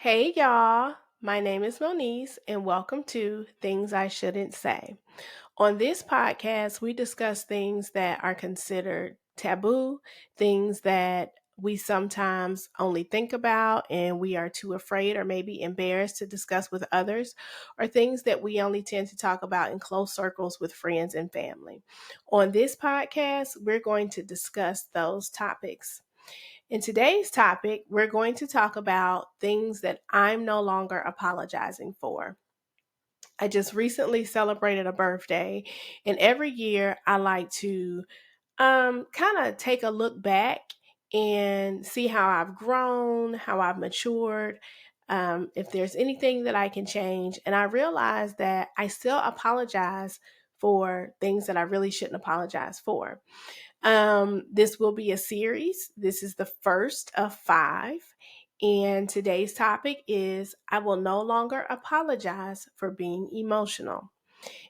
Hey y'all, my name is Moniece, and welcome to Things I Shouldn't Say. On this podcast, we discuss things that are considered taboo, things that we sometimes only think about and we are too afraid or maybe embarrassed to discuss with others, or things that we only tend to talk about in close circles with friends and family. On this podcast, we're going to discuss those topics. In today's topic, we're going to talk about things that I'm no longer apologizing for. I just recently celebrated a birthday, and every year I like to kind of take a look back and see how I've grown, how I've matured, if there's anything that I can change. And I realize that I still apologize for things that I really shouldn't apologize for. This will be a series. This is the first of five. And today's topic is I will no longer apologize for being emotional.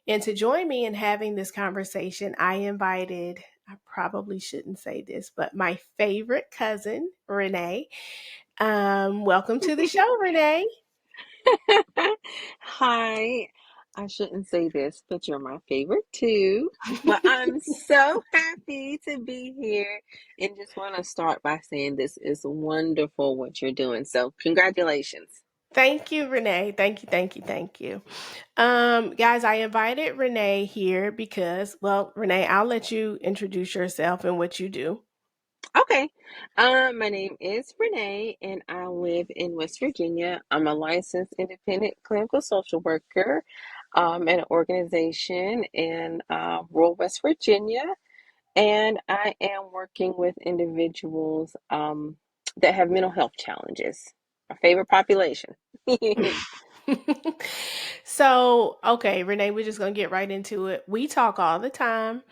And to join me in having this conversation, I invited, I probably shouldn't say this, but my favorite cousin, Renee. Welcome to the show, Renee. Hi. I shouldn't say this, but you're my favorite too. But I'm so happy to be here and just want to start by saying this is wonderful what you're doing. So, congratulations. Thank you, Renee. Thank you, thank you, thank you. Guys, I invited Renee here because, well, Renee, I'll let you introduce yourself and what you do. Okay. My name is Renee and I live in West Virginia. I'm a licensed independent clinical social worker at an organization in rural West Virginia. And I am working with individuals that have mental health challenges. My favorite population. So, okay, Renee, we're just going to get right into it. We talk all the time.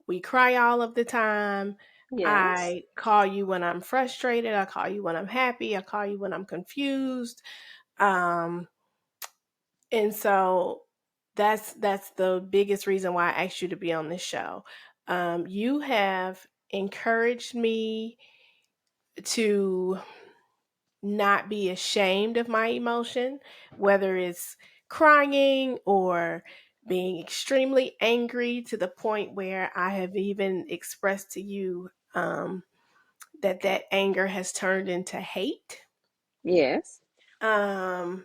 We cry all of the time. Yes. I call you when I'm frustrated. I call you when I'm happy. I call you when I'm confused. Um, and so that's the biggest reason why I asked you to be on this show. You have encouraged me to not be ashamed of my emotion, whether it's crying or being extremely angry to the point where I have even expressed to you that anger has turned into hate. Yes. And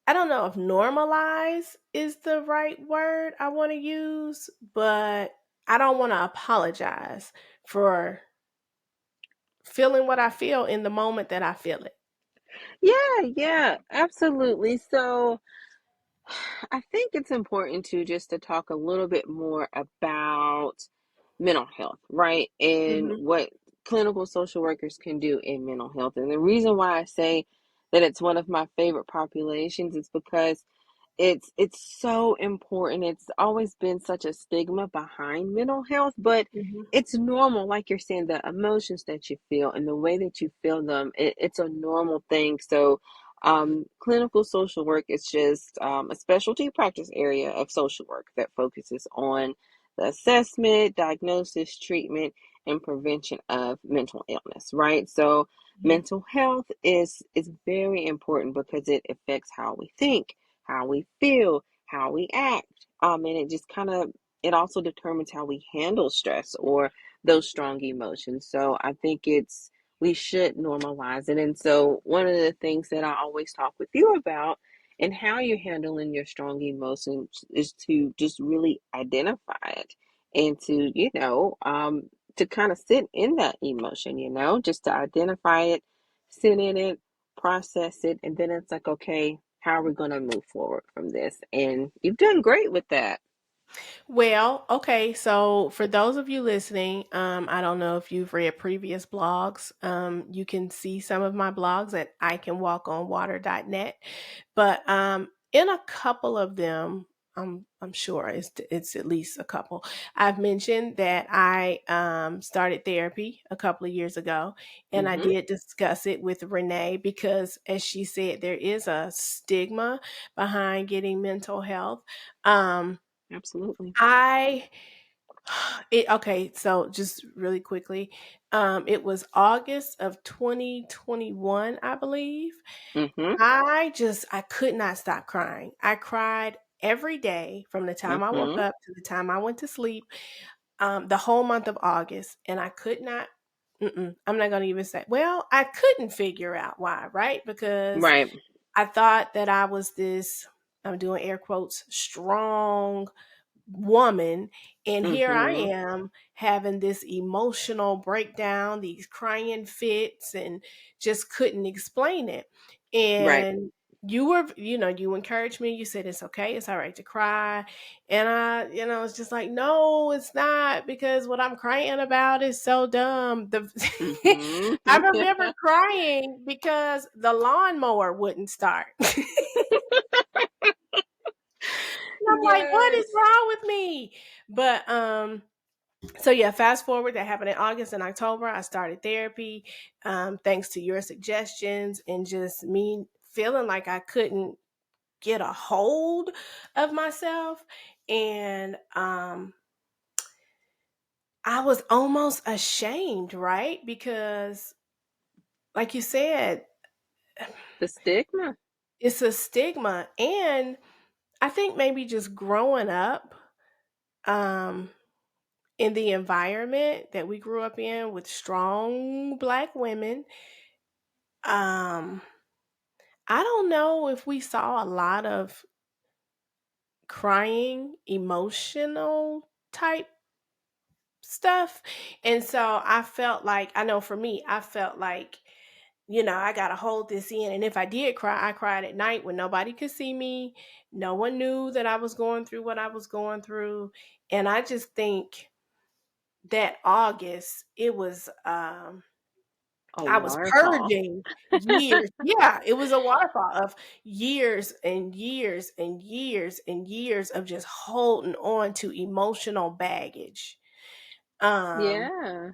I don't know if normalize is the right word I want to use, but I don't want to apologize for feeling what I feel in the moment that I feel it. Yeah, absolutely. So I think it's important to just to talk a little bit more about mental health, right? And Hmm. what clinical social workers can do in mental health. And the reason why I say that it's one of my favorite populations is because it's so important. It's always been such a stigma behind mental health, but Hmm. it's normal, like you're saying, the emotions that you feel and the way that you feel them, it's a normal thing. So clinical social work is just a specialty practice area of social work that focuses on the assessment, diagnosis, treatment, and prevention of mental illness, right? So mental health is very important because it affects how we think, how we feel, how we act. And it just kind of, it also determines how we handle stress or those strong emotions. So I think we should normalize it. And so one of the things that I always talk with you about and how you're handling your strong emotions is to just really identify it and to kind of sit in that emotion, just to identify it, sit in it, process it, and then it's like, okay, how are we going to move forward from this? And you've done great with that. Well, okay. So for those of you listening, I don't know if you've read previous blogs. You can see some of my blogs at icanwalkonwater.net. But in a couple of them, I'm sure it's at least a couple. I've mentioned that I started therapy a couple of years ago, and I Mm-hmm. did discuss it with Renee because, as she said, there is a stigma behind getting mental health. Um, Absolutely. I Okay, so just really quickly, it was August of 2021, I believe. Mm-hmm. I could not stop crying. I cried every day from the time I woke Mm-hmm. up to the time I went to sleep, the whole month of August, and I could not. I'm not going to even say. Well, I couldn't figure out why, right? Because Right. I thought that I was this. I'm doing air quotes, strong woman, and here I Mm-hmm. am having this emotional breakdown, these crying fits, and just couldn't explain it. Right. And you encouraged me. You said it's okay, it's all right to cry. And it's just like, no, it's not, because what I'm crying about is so dumb. The Mm-hmm. I remember crying because the lawnmower wouldn't start. And I'm like, what is Yes. wrong with me? But so yeah, fast forward, that happened in August and October. I started therapy, thanks to your suggestions and just me feeling like I couldn't get a hold of myself. And I was almost ashamed, right? Because like you said, The stigma. it's a stigma. And I think maybe just growing up, um, in the environment that we grew up in with strong black women, um, I don't know if we saw a lot of crying, emotional type stuff. And so I felt like, I know for me, I felt like, I got to hold this in. And if I did cry, I cried at night when nobody could see me. No one knew that I was going through what I was going through. And I just think that August, it was A I was waterfall. purging years. Yeah, it was a waterfall of years and years and years and years of just holding on to emotional baggage. Um, Yeah.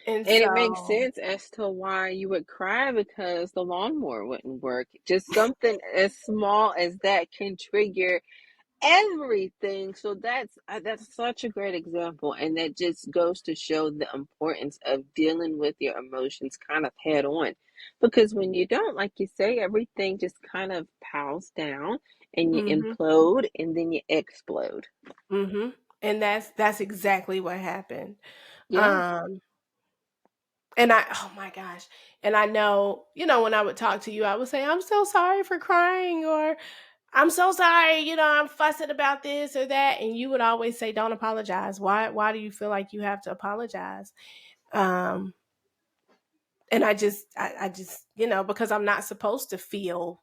and And it makes so sense as to why you would cry because the lawnmower wouldn't work. Just something as small as that can trigger everything. So that's such a great example, and that just goes to show the importance of dealing with your emotions kind of head on. Because when you don't, like you say, everything just kind of piles down and you mhm, implode and then you explode. mhm. And that's exactly what happened. Yeah. Um, oh my gosh. And I know, when I would talk to you, I would say, I'm so sorry for crying, or I'm so sorry, I'm fussing about this or that. And you would always say, don't apologize. Why do you feel like you have to apologize? Um, and I just, because I'm not supposed to feel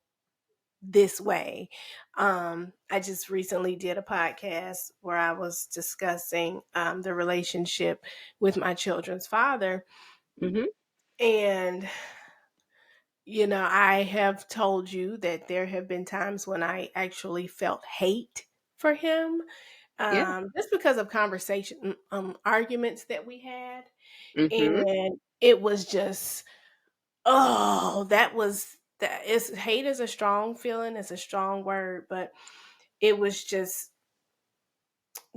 this way. I just recently did a podcast where I was discussing the relationship with my children's father. Hmm. And, I have told you that there have been times when I actually felt hate for him, Yeah. just because of conversation, arguments that we had. Hmm. And it was just, oh, that is, hate is a strong feeling, it's a strong word, but it was just,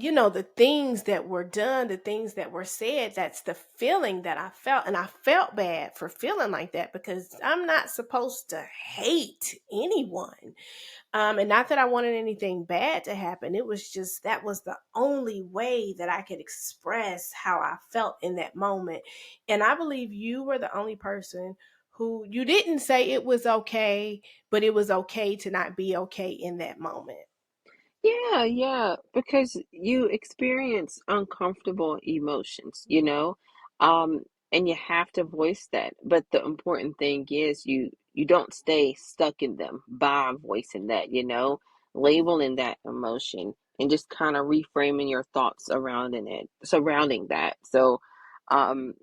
the things that were done, the things that were said, that's the feeling that I felt. And I felt bad for feeling like that, because I'm not supposed to hate anyone. And not that I wanted anything bad to happen. It was just, that was the only way that I could express how I felt in that moment. And I believe you were the only person who, you didn't say it was okay, but it was okay to not be okay in that moment. Yeah, yeah, because you experience uncomfortable emotions, um, and you have to voice that. But the important thing is you don't stay stuck in them by voicing that, labeling that emotion and just kind of reframing your thoughts surrounding that. So, um,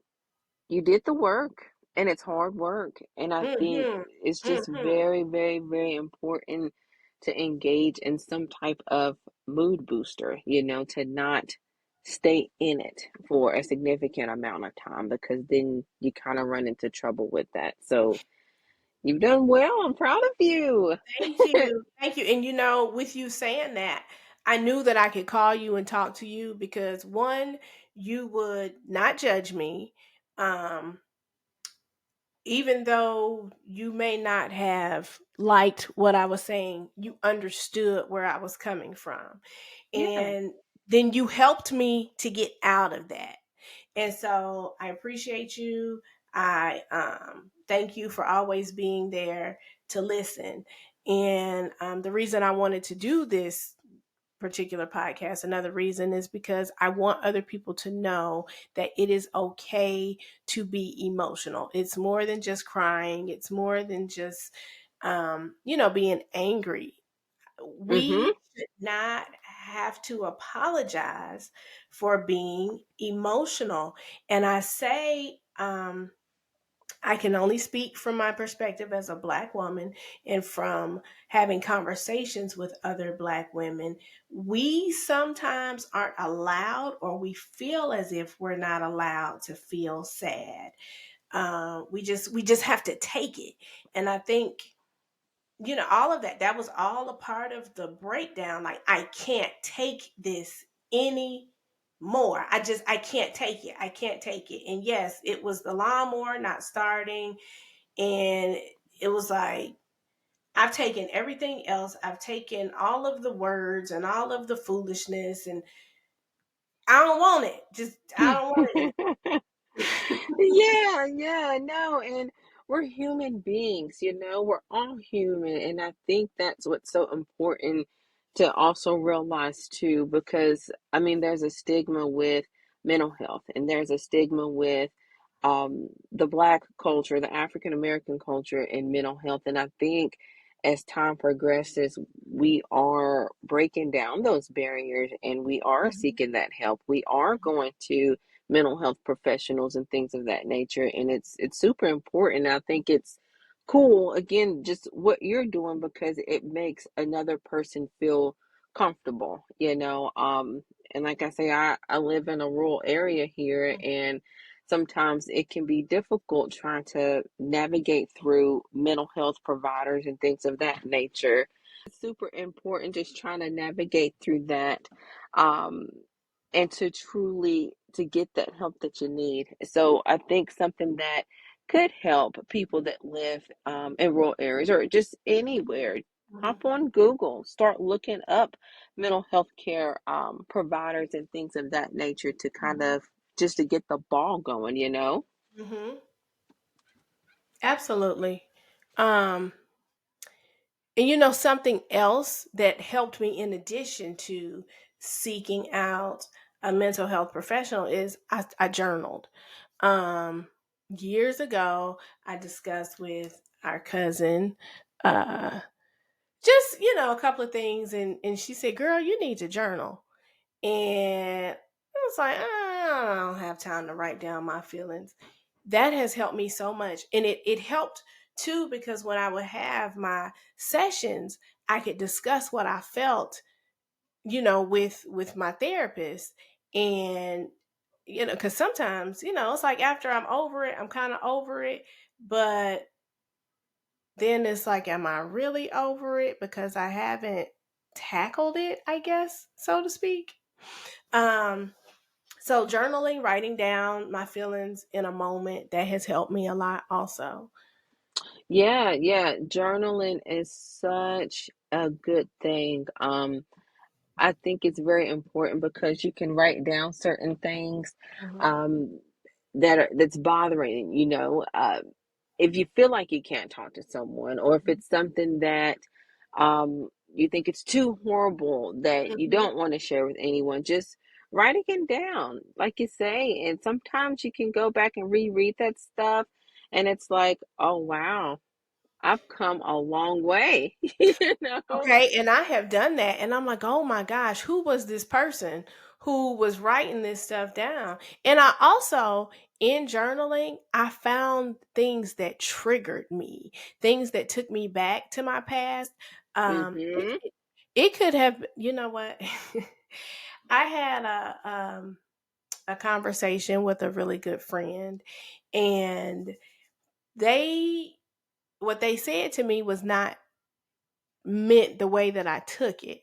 you did the work, and it's hard work, and I think Mhm. it's just Mhm. very, very, very important to engage in some type of mood booster, to not stay in it for a significant amount of time, because then you kind of run into trouble with that. So you've done well. I'm proud of you. Thank you. Thank you. And with you saying that, I knew that I could call you and talk to you because one, you would not judge me. Um, Even though you may not have liked what I was saying, you understood where I was coming from. Yeah. And then you helped me to get out of that. And so I appreciate you. I thank you for always being there to listen. And the reason I wanted to do this particular podcast, another reason is because I want other people to know that it is okay to be emotional. It's more than just crying, it's more than just, being angry. Mm-hmm. We should not have to apologize for being emotional. And I say, I can only speak from my perspective as a Black woman and from having conversations with other Black women. We sometimes aren't allowed, or we feel as if we're not allowed to feel sad. We just have to take it, and I think all of that was all a part of the breakdown. Like, I can't take this any more. I can't take it. I can't take it. And yes, it was the lawnmower not starting, and it was like, I've taken everything else. I've taken all of the words and all of the foolishness, and I don't want it. Just I don't want it anymore. Yeah, yeah, no, and we're human beings, we're all human. And I think that's what's so important to also realize too, because I mean, there's a stigma with mental health, and there's a stigma with the Black culture, the African American culture, and mental health. And I think as time progresses, we are breaking down those barriers, and we are Mhm, seeking that help. We are going to mental health professionals and things of that nature, and it's super important. I think it's cool, again, just what you're doing, because it makes another person feel comfortable, and like I say, I live in a rural area here, and sometimes it can be difficult trying to navigate through mental health providers and things of that nature. It's super important just trying to navigate through that, um, and to truly to get that help that you need. So I think something that could help people that live in rural areas or just anywhere. mhm, Hop on Google, start looking up mental health care providers and things of that nature to kind mhm, of just to get the ball going. mhm. Absolutely. Um, And something else that helped me in addition to seeking out a mental health professional is I journaled. Um, Years ago, I discussed with our cousin, uh, just, a couple of things. And she said, "Girl, you need to journal." And I was like, I don't have time to write down my feelings. That has helped me so much. And it helped too, because when I would have my sessions, I could discuss what I felt, with my therapist. And, because sometimes, it's like after I'm over it, I'm kind of over it. But then it's like, am I really over it? Because I haven't tackled it, I guess, so to speak. Um, So journaling, writing down my feelings in a moment, that has helped me a lot also. Yeah, yeah, journaling is such a good thing. I think it's very important because you can write down certain things Mhm, um, that's bothering, if you feel like you can't talk to someone, or if it's something that you think it's too horrible that you mhm. don't want to share with anyone, just write it down, like you say. And sometimes you can go back and reread that stuff, and it's like, oh wow, I've come a long way, you know? Okay, and I have done that, and I'm like, "Oh my gosh, who was this person who was writing this stuff down?" And I also, in journaling, I found things that triggered me, things that took me back to my past. It Mm-hmm. it could have, you know what? I had a conversation with a really good friend, and they what they said to me was not meant the way that I took it.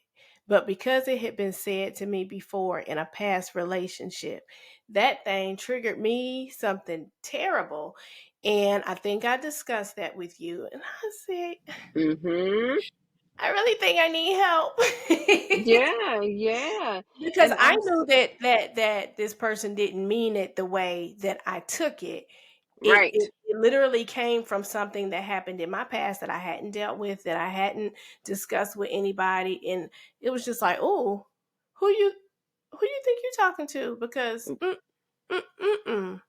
But because it had been said to me before in a past relationship, that thing triggered me something terrible. And I think I discussed that with you. And I said, Mm-hmm. I really think I need help. Yeah, yeah. Because And I knew that this person didn't mean it the way that I took it. It, right. it it literally came from something that happened in my past that I hadn't dealt with, that I hadn't discussed with anybody, and it was just like, oh, who you who you think you're talking to? Because mm, mm, mm.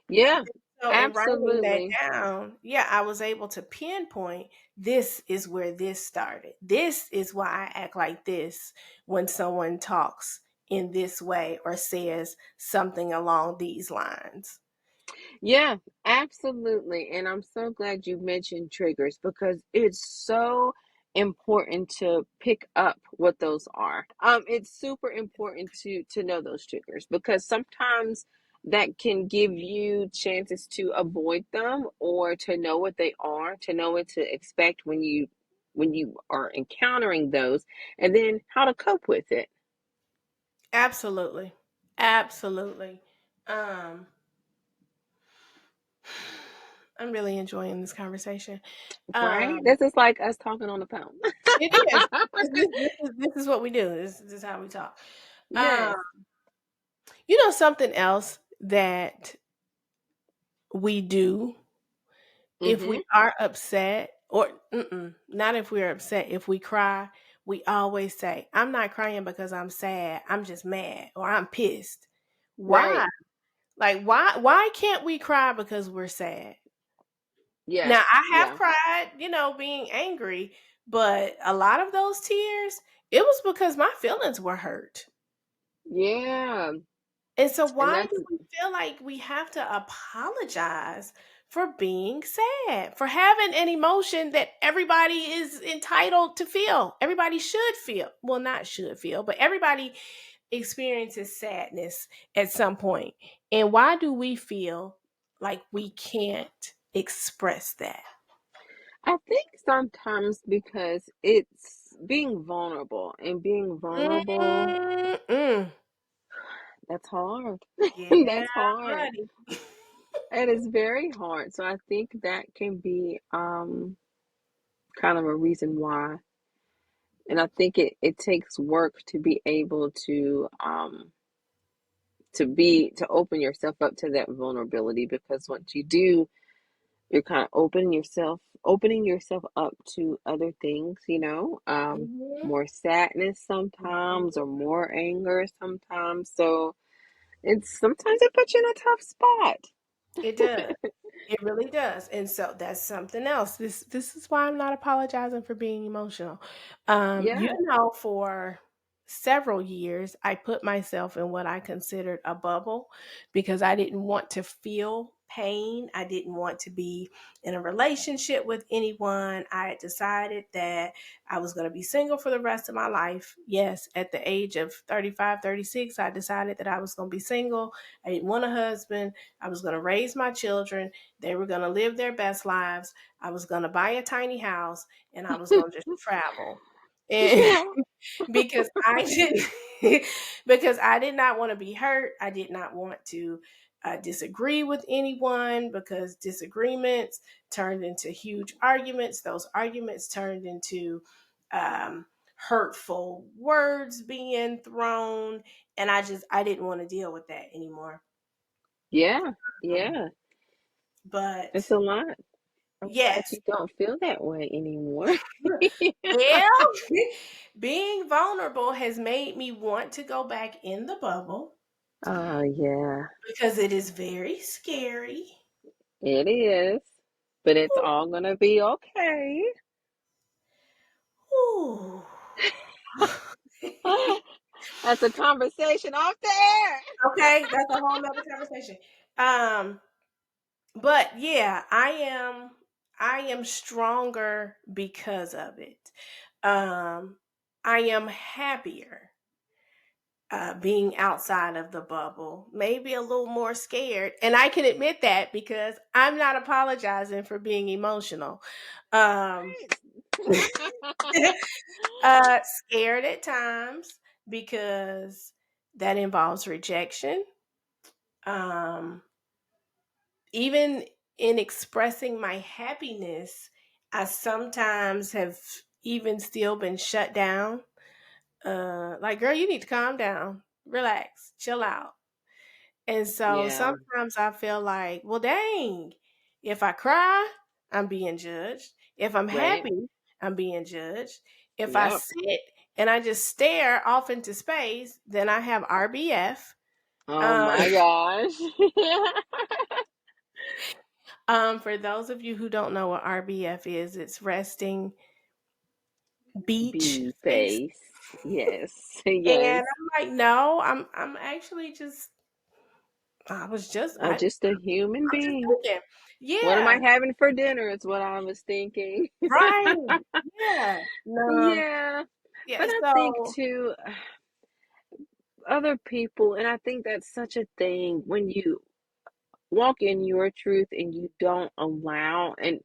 Yeah, So in writing that absolutely. down, yeah, I was able to pinpoint this is where this started. This is why I act like this when someone talks in this way or says something along these lines. Yeah, absolutely. And I'm so glad you mentioned triggers because it's so important to pick up what those are. It's super important to know those triggers because sometimes that can give you chances to avoid them or to know what they are, to know what to expect when you are encountering those, and then how to cope with it. Absolutely. Absolutely. Um I'm really enjoying this conversation. Right? Um This is like us talking on the phone. it is. This is what we do. This is how we talk. Um Yes. something else that we do if we Mm-hmm. are upset, or not if we're upset, if we cry, we always say, I'm not crying because I'm sad, I'm just mad, or I'm pissed. Why? Right. Like, why can't we cry because we're sad? Now, Yes. I have Yeah. cried, being angry, but a lot of those tears, it was because my feelings were hurt. Yeah. And so And why that's do we feel like we have to apologize for being sad, for having an emotion that everybody is entitled to feel? Everybody should feel. Well, not should feel, but everybody experiences sadness at some point. And why do we feel like we can't express that? I think sometimes because it's being vulnerable and being vulnerable, Mm-mm. that's hard. Yeah, That's hard. buddy. It is very hard. So I think that can be kind of a reason why. And I think it takes work to be able to open yourself up to that vulnerability because once you do, you're kind of opening yourself up to other things, Mhm. more sadness sometimes or Mhm. more anger sometimes. So it's sometimes it puts you in a tough spot. It does. It really does. And so that's something else. This is why I'm not apologizing for being emotional. Yeah. For several years I put myself in what I considered a bubble because I didn't want to feel pain. I didn't want to be in a relationship with anyone. I had decided that I was going to be single for the rest of my life. Yes, at the age of 35, 36, I decided that I was going to be single. I didn't want a husband. I was going to raise my children. They were going to live their best lives. I was going to buy a tiny house and I was going to just travel. And Yeah. because I did because I did not want to be hurt. I did not want to disagree with anyone because disagreements turned into huge arguments. Those arguments turned into hurtful words being thrown, and I didn't want to deal with that anymore. Yeah. Um, Yeah. It's but a lot. I'm glad yes, you don't feel that way anymore. well, being vulnerable has made me want to go back in the bubble Oh, yeah. because it is very scary. It is. But it's all gonna be okay. Ooh. That's a conversation off the air. Okay, that's a whole nother conversation. Um, but yeah, I am stronger because of it. Um, I am happier being outside of the bubble, maybe a little more scared. And I can admit that because I'm not apologizing for being emotional. Um, Right. Scared at times because that involves rejection. Um, Even in expressing my happiness, I sometimes have even still been shut down. Like, girl, you need to calm down, relax, chill out. And so Yeah. sometimes I feel like, well, dang, if I cry, I'm being judged. If I'm Right. happy, I'm being judged. If I Yep. sit and I just stare off into space, then I have RBF. Oh Um, my gosh. for those of you who don't know what RBF is, it's resting beach Bee face. face. Yes. And Yes. I'm like, no, I'm actually just I was just I'm just a human I'm just being. thinking. What am Yeah, I having for dinner? Is what I was thinking. right. Yeah. No. Yeah. Yeah. But I think So too, other people, and I think that's such a thing when you walk in your truth and you don't allow, and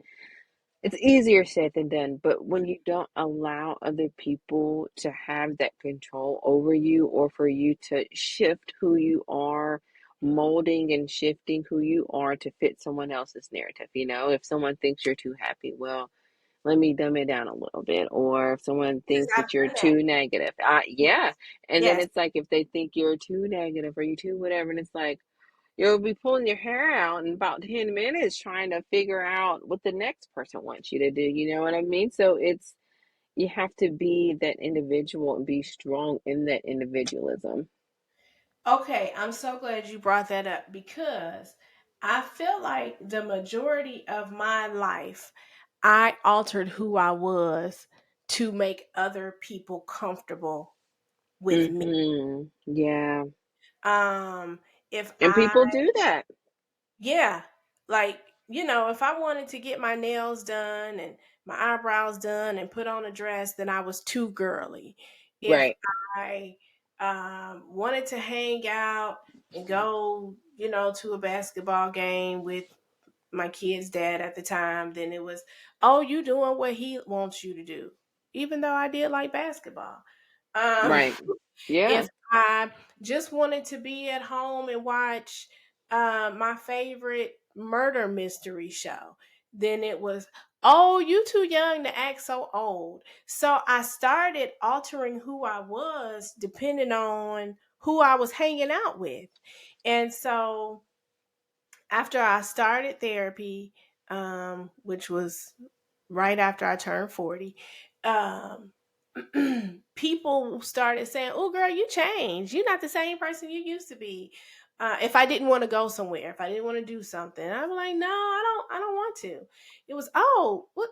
it's easier said than done, but when you don't allow other people to have that control over you or for you to shift who you are, molding and shifting who you are to fit someone else's narrative. If someone thinks you're too happy, well, let me dumb it down a little bit. Or if someone yes, thinks I've that you're done that. too negative, Yes. yeah. And then Yes. it's like if they think you're too negative or you too whatever, and it's like, you'll be pulling your hair out in about 10 minutes trying to figure out what the next person wants you to do. You know what I mean? So you have to be that individual and be strong in that individualism. Okay, I'm so glad you brought that up because I feel like the majority of my life, I altered who I was to make other people comfortable with me. Yeah. Um, if And I people do that. Yeah. Like, if I wanted to get my nails done and my eyebrows done and put on a dress, then I was too girly. If Right. I wanted to hang out and go, to a basketball game with my kid's dad at the time, then it was, oh, you doing what he wants you to do, even though I did like basketball. Um, Right. Yeah. if I just wanted to be at home and watch my favorite murder mystery show, then it was, oh, you too young to act so old. So I started altering who I was depending on who I was hanging out with. And so after I started therapy, which was right after I turned 40, um, people started saying, "Oh, girl, you changed. You're not the same person you used to be." If I didn't want to go somewhere, if I didn't want to do something, I was like, "No, I don't want to." It was, "Oh, what?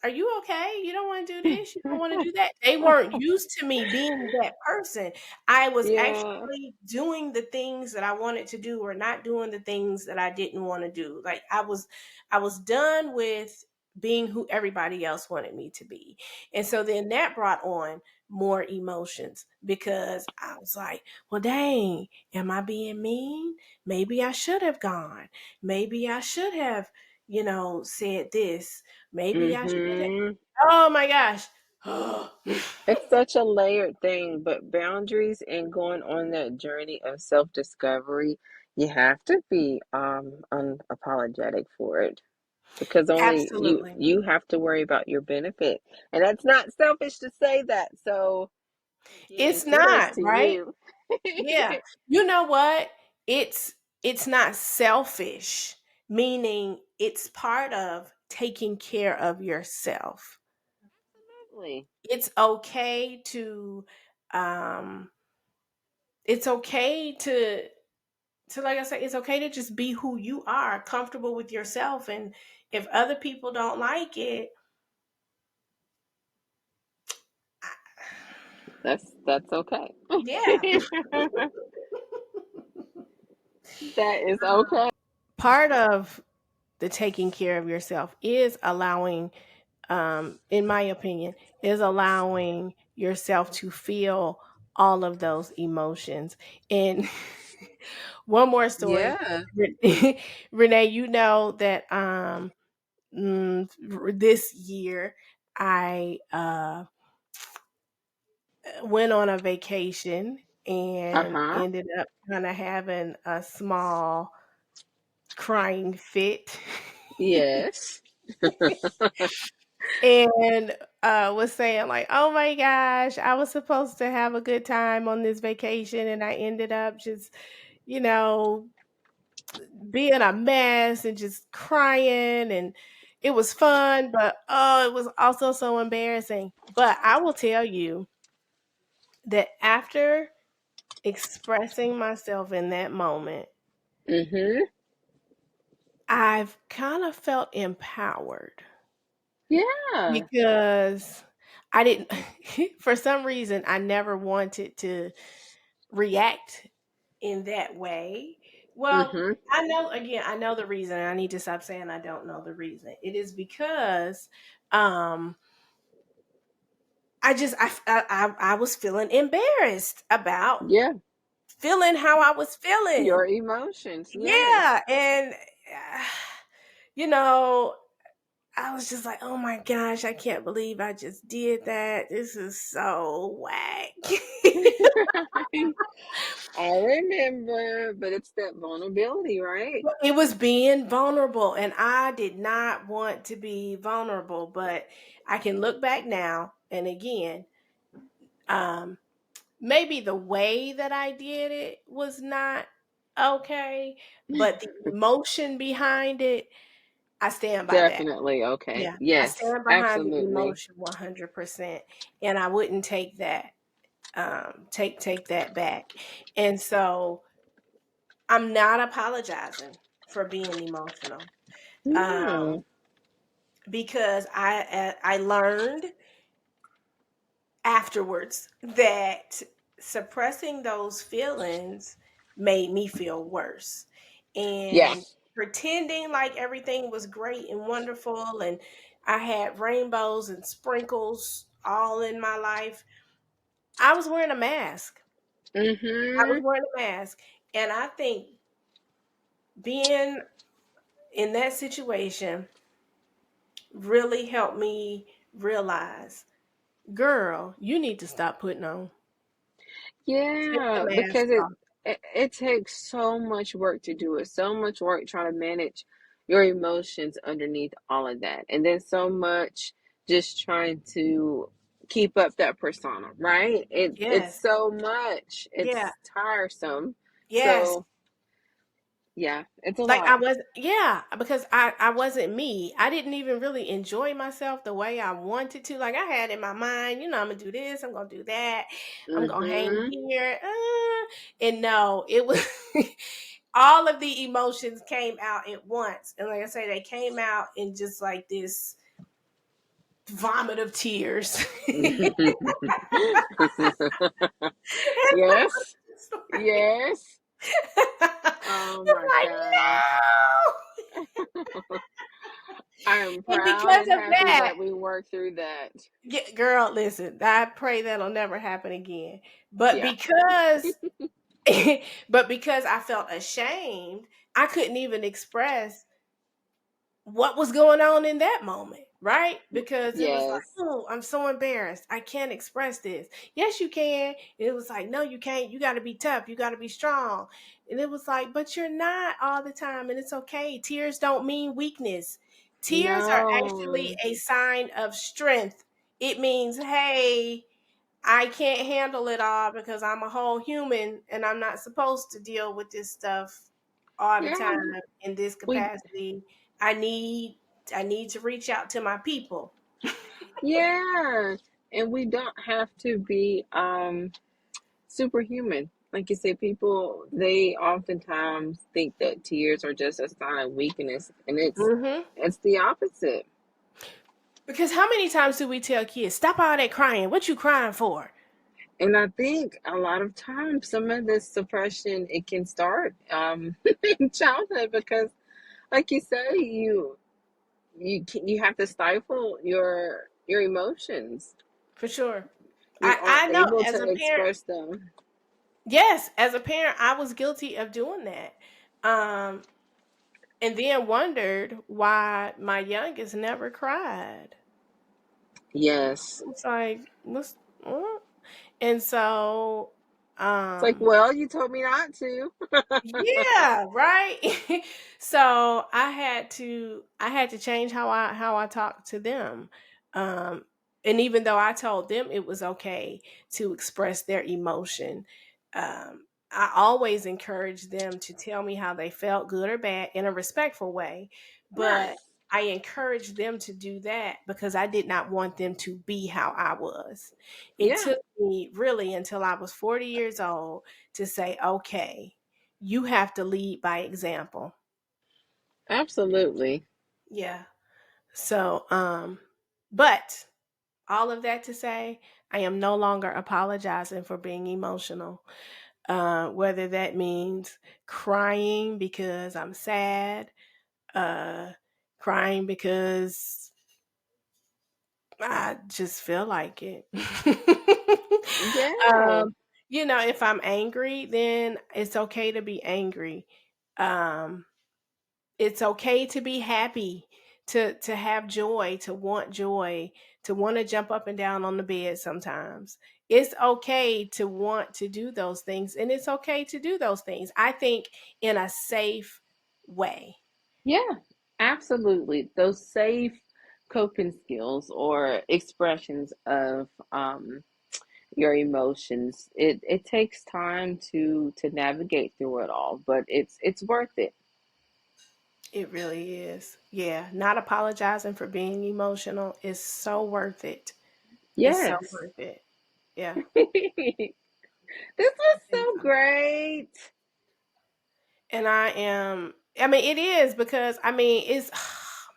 Are you okay? You don't want to do this? You don't want to do that?" They weren't used to me being that person. I was Yeah. actually doing the things that I wanted to do or not doing the things that I didn't want to do. Like I was done with being who everybody else wanted me to be. And so then that brought on more emotions because I was like, well, dang, am I being mean? Maybe I should have gone. Maybe I should have, said this. Maybe I should have. Mm-hmm. Oh my gosh. It's such a layered thing, but boundaries and going on that journey of self-discovery, you have to be unapologetic for it because only you Absolutely. you have to worry about your benefit. And that's not selfish to say that. So again, It's kudos not, to right? you. Yeah. You know what? It's not selfish, meaning it's part of taking care of yourself. Absolutely. It's okay to um it's okay to like I said, it's okay to just be who you are, comfortable with yourself, and if other people don't like it, That's okay. yeah. That is okay. Part of the taking care of yourself is allowing, in my opinion, is allowing yourself to feel all of those emotions. And one more story. Yeah. Renee, you know that this year I went on a vacation and Uh-huh. ended up kind of having a small crying fit. Yes. And was saying like, "Oh my gosh, I was supposed to have a good time on this vacation and I ended up just, you know, being a mess and just crying, and it was fun, but oh, it was also so embarrassing." But I will tell you that after expressing myself in that moment, Mm-hmm. I've kind of felt empowered Yeah. because I didn't for some reason I never wanted to react in that way. Well, Mm-hmm. I know again, I know the reason. I need to stop saying I don't know the reason. It is because um I was feeling embarrassed about Yeah. feeling how I was Your feeling. emotions. Yes. Yeah, and uh, you know, I was just like, "Oh my gosh, I can't believe I just did that. This is so whack." I remember, but it's that vulnerability, right? It was being vulnerable, and I did not want to be vulnerable, but I can look back now, and again, um, maybe the way that I did it was not okay, but the emotion behind it, I stand by that. Definitely. Okay. Yeah, I Yes. stand behind the Absolutely. emotion 100%, and I wouldn't take that, take that back. And so I'm not apologizing for being emotional. Um, No. because I learned afterwards that suppressing those feelings made me feel worse. Yeah. And pretending like everything was great and wonderful and I had rainbows and sprinkles all in my life, I was wearing a mask. I was Mm-hmm. wearing a mask. And I think being in that situation really helped me realize, girl, you need to stop putting on. Take the Yeah, mask because off. it takes so much work to do it, so much work trying to manage your emotions underneath all of that, and then so much just trying to keep up that persona, right? It's Yes. so much, Yeah. it's tiresome. Yes. So yeah, it's a Like lot. yeah, because I wasn't me. I didn't even really enjoy myself the way I wanted to. Like I had in my mind, I'm gonna do this, I'm gonna do that, I'm gonna hang Mm-hmm. here. And no, it was all of the emotions came out at once. And like I say, they came out in just like this vomit of tears. Yes, yes. Oh It's my like, gosh. I am no. And proud because and of happy that, that we worked through that. yeah, girl, listen, I pray that'll never happen again. But Yeah. because but because I felt ashamed, I couldn't even express what was going on in that moment, right? Because it was like, Yes. oh, I'm so embarrassed. I can't express this. Yes, you can. It was like, no, you can't. You got to be tough. You got to be strong. And it was like, but you're not all the time. And it's okay. Tears don't mean weakness. Tears are actually No. a sign of strength. It means, hey, I can't handle it all because I'm a whole human and I'm not supposed to deal with this stuff all the Yeah, time in this we capacity. I need I need to reach out to my people. yeah. And we don't have to be superhuman. Like you said, people they oftentimes think that tears are just a sign of weakness, and Hmm. it's the opposite. Because how many times do we tell kids, stop all that crying? What you crying for? And I think a lot of times some of this suppression it can start in childhood because like you say, you have to stifle your emotions. For sure. You I aren't know able as to a parent, express them. yes, as a parent, I was guilty of doing that. Um, and then wondered why my youngest never cried. Yes. It's like, what's what? And so, It's like, um, well, you told me not to. yeah, right. So I had to change how I talk to them. Um, and even though I told them it was okay to express their emotion, I always encourage them to tell me how they felt, good or bad, in a respectful way. But Right. I encouraged them to do that because I did not want them to be how I was. It Yeah, took me really until I was 40 years old to say, okay, you have to lead by example. absolutely. Yeah. So, but all of that to say, I am no longer apologizing for being emotional. Whether that means crying because I'm sad, uh, crying because I just feel like it. Yeah. um, if I'm angry, then it's okay to be angry. Um, it's okay to be happy, to have joy, to want to jump up and down on the bed sometimes. It's okay to want to do those things, and it's okay to do those things, I think, in a safe way. Yeah, absolutely. Those safe coping skills or expressions of your emotions. It takes time to navigate through it all, but it's worth it. It really is. Yeah, not apologizing for being emotional is so worth it. It's so Yes. worth it. Yeah, This I was think so so. great. And I mean, it is because I mean, it's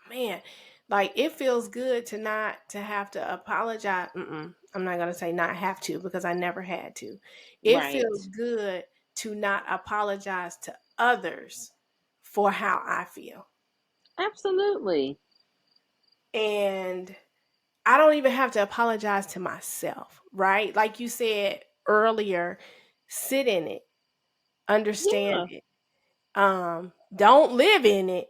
man, like it feels good to not to have to apologize. I'm not gonna say not have to because I never had to. It Right. feels good to not apologize to others for how I feel. Absolutely. And I don't even have to apologize to myself, right? Like you said earlier, sit in it, understand Yeah. it. Don't live in it.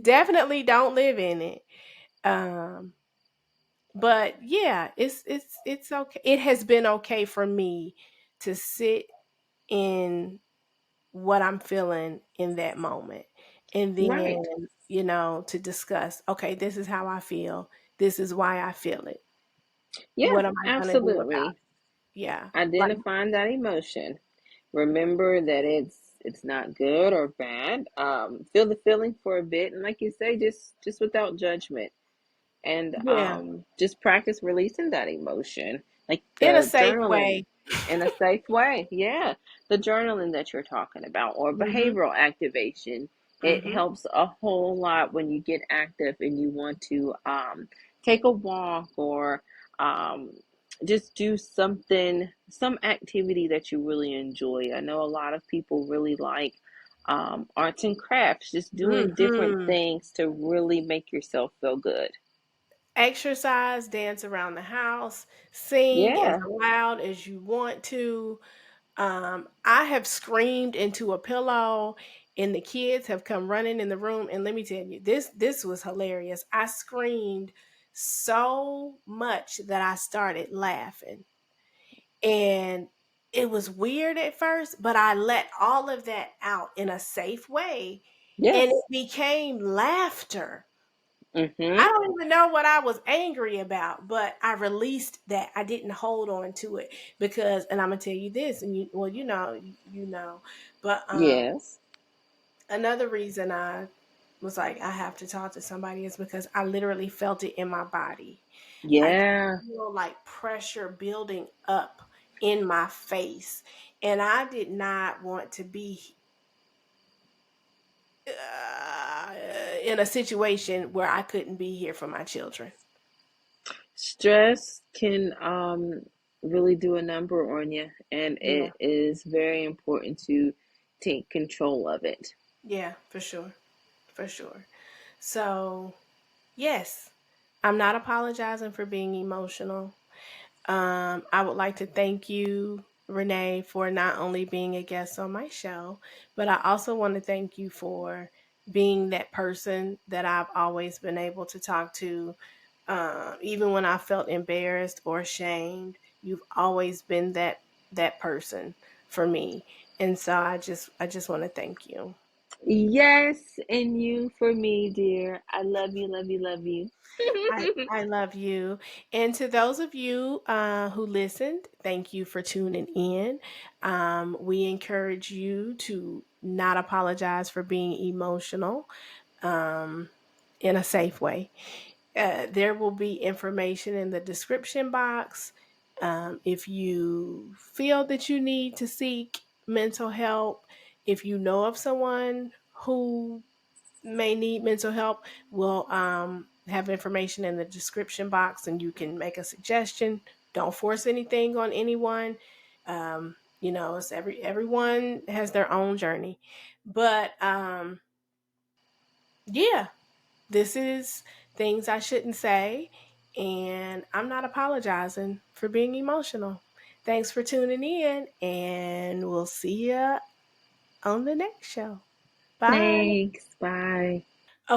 Definitely don't live in it. Um, but yeah, it's okay. It has been okay for me to sit in what I'm feeling in that moment. And then, Right. to discuss, okay, this is how I feel. This is why I feel it. Yeah, What am I going to do about absolutely. it? Yeah. Like, Identifying that emotion. Remember that it's not good or bad. Feel the feeling for a bit, and like you say, just without judgment, and yeah, just practice releasing that emotion, like in a the safe journaling way. in a safe way. Yeah, the journaling that you're talking about, or Mhm. behavioral activation. It Mhm. helps a whole lot when you get active and you want to take a walk or um, just do something, some activity that you really enjoy. I know a lot of people really like arts and crafts, just doing different Mhm. things to really make yourself feel good. Exercise, dance around the house, sing as Yeah. loud as you want to. I have screamed into a pillow and the kids have come running in the room, and let me tell you, this was hilarious. I screamed so much that I started laughing. And it was weird at first, but I let all of that out in a safe way and it Yes. became laughter. I Mm-hmm. don't even know what I was angry about, but I released that. I didn't hold on to it because, and I'm gonna tell you this, and but Yes. another reason I was like, I have to talk to somebody is because I literally felt it in my body. I could Yeah. feel like pressure building up in my face, and I did not want to be uh, in a situation where I couldn't be here for my children. Stress can really do a number on you, and Yeah. it is very important to take control of it. Yeah, for sure. For sure. So, yes, I'm not apologizing for being emotional. I would like to thank you, Renee, for not only being a guest on my show, but I also want to thank you for being that person that I've always been able to talk to Even when I felt embarrassed or ashamed, you've always been that person for me. And so I just want to thank you. Yes, and you for me, dear. I love you, love you, love you. I love you. And to those of you who listened, thank you for tuning in. We encourage you to not apologize for being emotional um, in a safe way. There will be information in the description box. If you feel that you need to seek mental help, if you know of someone who may need mental help, we'll have information in the description box and you can make a suggestion. Don't force anything on anyone. It's everyone has their own journey. But yeah, this is things I shouldn't say, and I'm not apologizing for being emotional. Thanks for tuning in, and we'll see you on the next show. Bye. Thanks. Bye.